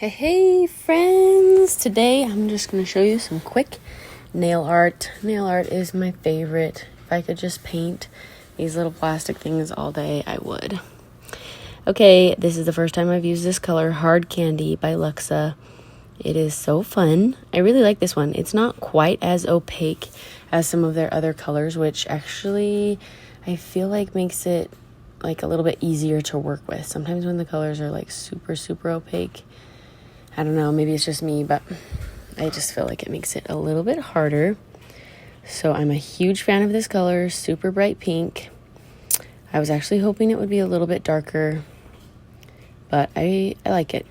Hey friends! Today I'm just going to show you some quick nail art. Nail art is my favorite. If I could just paint these little plastic things all day, I would. Okay, this is the first time I've used this color, Hard Candy by Luxa. It is so fun. I really like this one. It's not quite as opaque as some of their other colors, which actually I feel like makes it like a little bit easier to work with. Sometimes when the colors are like super opaque, I don't know, maybe it's just me, but I just feel like it makes it a little bit harder. So I'm a huge fan of this color, super bright pink. I was actually hoping it would be a little bit darker, but I like it.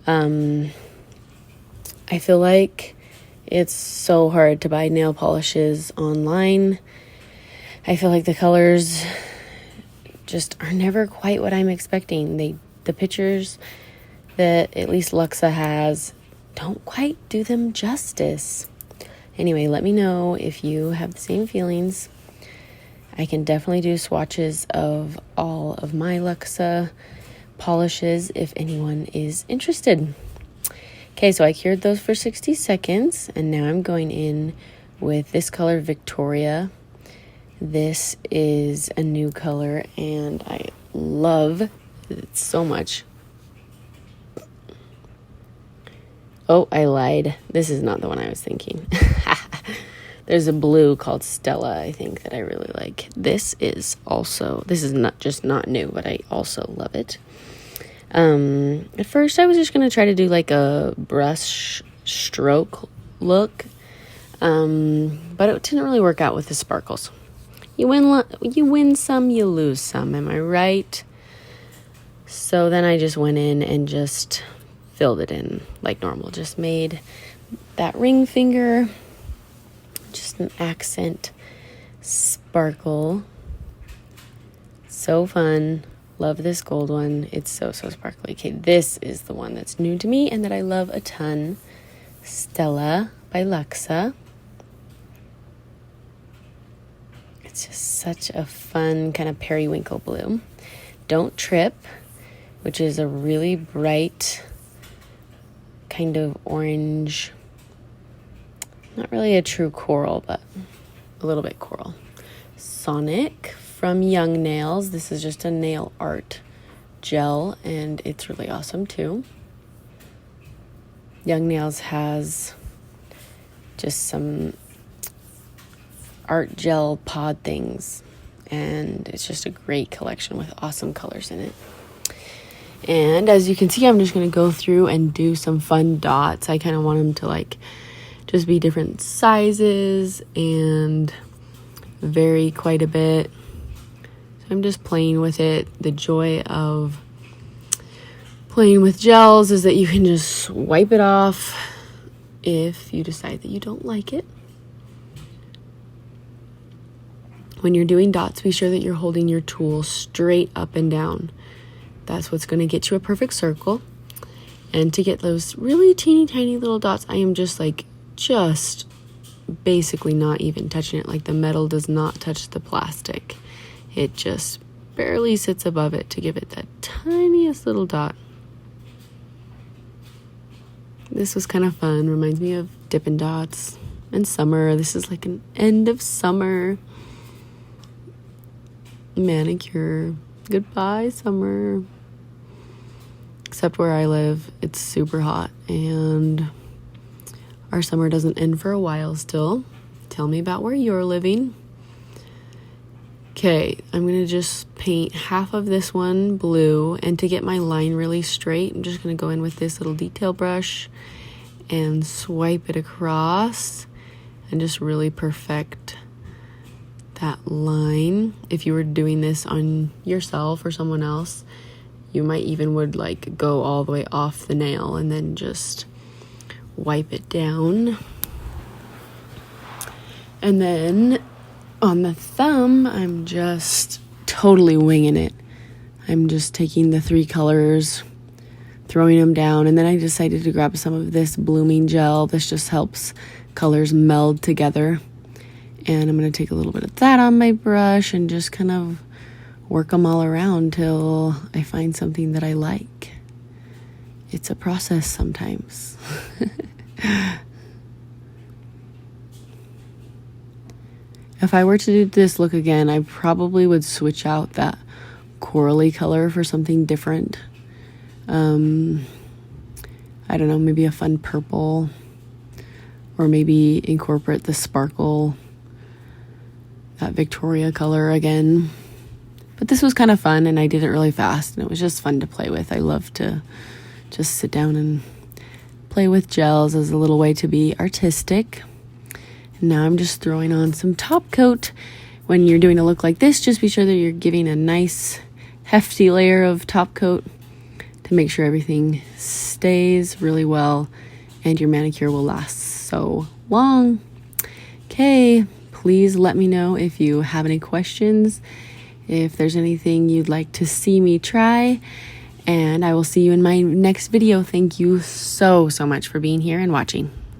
I feel like it's so hard to buy nail polishes online. I feel like the colors just are never quite what I'm expecting. The pictures that at least Luxa has don't quite do them justice. Anyway, let me know if you have the same feelings. I can definitely do swatches of all of my Luxa polishes if anyone is interested. Okay, so I cured those for 60 seconds, and now I'm going in with this color, Victoria. This is a new color, and I love it so much. Oh, I lied. This is not the one I was thinking. There's a blue called Stella, I think, that I really like. This is not just not new, but I also love it. At first, I was just going to try to do like a brush stroke look, but it didn't really work out with the sparkles. You win some, you lose some, am I right? So then I just went in and just filled it in like normal. Just made that ring finger just an accent sparkle. So fun. Love this gold one. It's so sparkly. Okay, this is the one that's new to me and that I love a ton. Stella by Luxa. It's just such a fun kind of periwinkle blue. Don't Trip, which is a really bright kind of orange, not really a true coral, but a little bit coral. Sonic from Young Nails. This is just a nail art gel, and it's really awesome too. Young Nails has just some art gel pod things, and it's just a great collection with awesome colors in it. And as you can see, I'm just going to go through and do some fun dots. I kind of want them to like just be different sizes and vary quite a bit. So I'm just playing with it. The joy of playing with gels is that you can just wipe it off if you decide that you don't like it. When you're doing dots, be sure that you're holding your tool straight up and down. That's what's going to get you a perfect circle. And to get those really teeny tiny little dots, I am just basically not even touching it. Like the metal does not touch the plastic. It just barely sits above it to give it that tiniest little dot. This was kind of fun. Reminds me of Dippin' Dots and summer. This is like an end of summer manicure. Goodbye, summer. Except where I live, it's super hot, and our summer doesn't end for a while still. Tell me about where you're living. Okay, I'm going to just paint half of this one blue, and to get my line really straight, I'm just going to go in with this little detail brush and swipe it across and just really perfect that line. If you were doing this on yourself or someone else, you might even would like go all the way off the nail and then just wipe it down. And then on the thumb, I'm just totally winging it. I'm just taking the three colors, throwing them down, and then I decided to grab some of this blooming gel. This just helps colors meld together. And I'm going to take a little bit of that on my brush and just kind of work them all around till I find something that I like. it's a process sometimes. If I were to do this look again, I probably would switch out that corally color for something different. I don't know, maybe a fun purple, or maybe incorporate the sparkle, that Victoria color again. But this was kind of fun, and I did it really fast, and it was just fun to play with. I love to just sit down and play with gels as a little way to be artistic. And now I'm just throwing on some top coat. When you're doing a look like this, just be sure that you're giving a nice hefty layer of top coat to make sure everything stays really well and your manicure will last so long. Okay, please let me know if you have any questions, if there's anything you'd like to see me try, and I will see you in my next video. Thank you so much for being here and watching.